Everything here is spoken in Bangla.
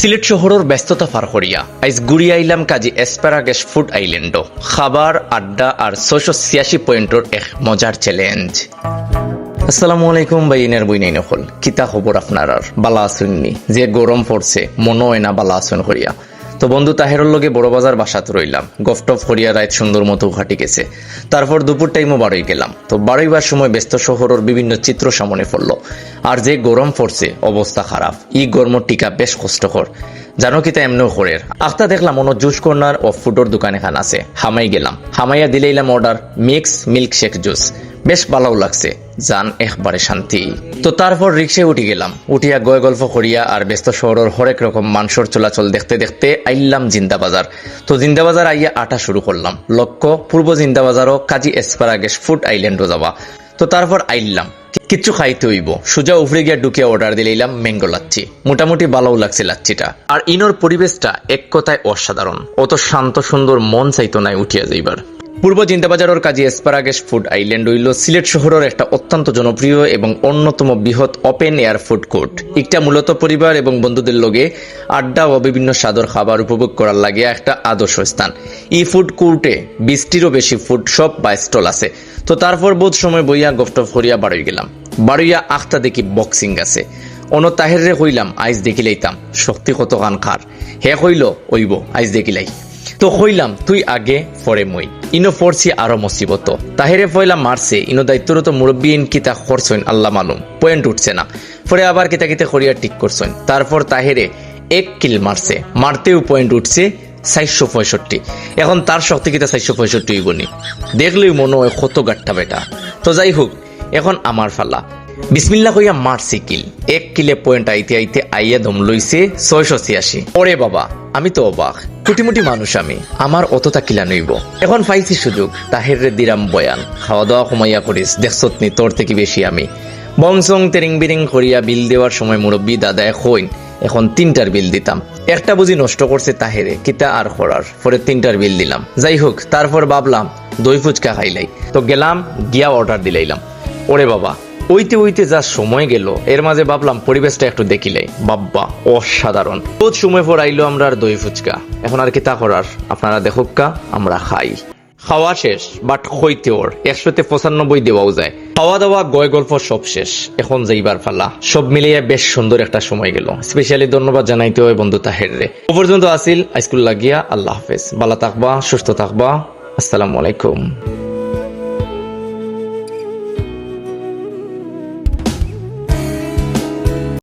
সিলেট শহরের ব্যস্ততা পার করিয়া আইজ ঘুরি আইলাম কাজী এসপারাগেস ফুড আইল্যান্ডও খাবার আড্ডা আর 686 পয়েন্টর এক মজার চ্যালেঞ্জ। আসসালামু আলাইকুম বাইনের বইনাই নকল কিতা খবর আপনার আর বালা আসুননি যে গরম পড়ছে মনো হয় না বালা আসুন করিয়া। তো বন্ধু তাহেরর লগে বড় বাজার বাসাত রইলাম, গফটফ করিয়া রাত সুন্দর মতো ঘাটি গেছে। তারপর দুপুর টাইমও বাড়ই গেলাম। তো বাড়ইবার সময় ব্যস্ত শহরের বিভিন্ন চিত্র সামনে পড়ল। আর যে গরম পড়ছে অবস্থা খারাপ, ই গরমের টিকা বেশ কষ্টকর। জানো কিতা এমনও করের আখতা দেখলাম অন্য জুস কর্নার ও ফুডর দোকান এখান আছে। হামাই গেলাম, হামাইয়া দিলাইলাম order mix milk shake juice. বেশ ভালো লাগছে, জান একবারে শান্তি। তো তারপর রিক্সায় উঠি গেলাম, উঠিয়া গয় গল্প করিয়া আর ব্যস্ত শহরের হরেক রকম মানুষের চলাচল দেখতে দেখতে আইলাম জিন্দা বাজার। তো জিন্দা বাজার আইয়া আটা শুরু করলাম, লক্ষ্য পূর্ব জিন্দা বাজারও কাজী এসপারাগেস ফুড আইল্যান্ডও যাওয়া। তো তারপর আইলাম কিচ্ছু খাইতে হইব, সোজা উফরে গিয়া ঢুকিয়া অর্ডার দিলাম ম্যাঙ্গো লাচ্ছি। মোটামুটি ভালোও লাগছে লাচ্ছিটা। আর ইনোর পরিবেশটা এক কথায় অসাধারণ, অত শান্ত সুন্দর মন চাইতো নাই উঠিয়া যাইবার। পূর্ব জিন্দাবাজারের কাজী এসপারাগেস ফুড আইল্যান্ড হইল সিলেট শহরের একটা অত্যন্ত জনপ্রিয় এবং অন্যতম বৃহৎ ওপেন এয়ার ফুড কোর্ট। এটা মূলত পরিবার এবং বন্ধুদের লগে আড্ডা ও বিভিন্ন স্বাদর খাবার উপভোগ করার লাগে একটা আদর্শ স্থান। এই ফুড কোর্টে 20টিরও বেশি ফুড শপ বা স্টল আছে। তো তারপর বোধ সময় বইয়া গফটফ করিয়া বাড়ি গেলাম। বাড়িয়া আখতা দেখি বক্সিং আছে। অন্য তাহেরে কইলাম আইজ দেখিলাইতাম শক্তি কত কান খার। হে কইল ওইব আইজ দেখিলাই। তো কইলাম তুই আগে পরে মই। ইনো ফরছি আরো মুসিবত। তাহেরে পয়লা মারছে, ইনো দায়িত্বরত মুরব্বী ইন কিতা করছেন আল্লাহ মালুম, পয়েন্ট উঠছে না। পরে আবার কিতা কিতা করিয়া ঠিক করছেন। তারপর তাহেরে এক কিল মারছে, মারতেও পয়েন্ট উঠছে 465। এখন তার শক্তি কিতা 465 হইবনি, দেখলেই মনে হয় কত গাট্টা বেটা। তো যাই হোক, এখন আমার ফালা। বিসমিল্লাহ কইয়া মারছি কিল, এক কিলে পয়েন্ট আইতে আইতে আইয়া দম লইছে 686। ওরে বাবা, আমি তো অবাক, কুটিমুটি মানুষ আমি, আমার অতটা কিলা নইব। এখন পাইছি সুযোগ, তাহেরে দিরাম বয়ান, খাওয়া দাওয়া কমাইয়া করিস, দেখছত নি তোর থেকে বেশি আমি। বংসং তেরিং বিরিং করিয়া বিল দেওয়ার সময় মুরব্বী দাদায় কইন এখন 3টার বিল দিতাম। একটা বুঝি নষ্ট করছে তাহেরে, কিতা আর করার। পরে 3টার বিল দিলাম। যাই হোক, তারপর ভাবলাম দই ফুচকা খাইলাই। তো গেলাম, গিয়া অর্ডার দিলাইলাম। ওরে বাবা, ওইতে যা সময় গেল, এর মাঝে ভাবলাম পরিবেশটা একটু দেখিলাই। বাব্বা অসাধারণ। বহুত সময় পর আইলো আমরা আর দই ফুচকা। এখন আর কিতা করার, আপনারা দেখুকা আমরা খাই। খাওয়া শেষ, বাট হইতে ওর 195 দেওয়াও যায়। খাওয়া দাওয়া গয় গল্প সব শেষ, এখন যাইবার ফালা। সব মিলিয়ে বেশ সুন্দর একটা সময় গেল। স্পেশালি ধন্যবাদ জানাইতে হয় বন্ধু তাহেররে। ও পর্যন্ত আসিল আইস্কুল লাগিয়া। আল্লাহ হাফেজ, ভালো থাকবা, সুস্থ থাকবা। আসসালামু আলাইকুম।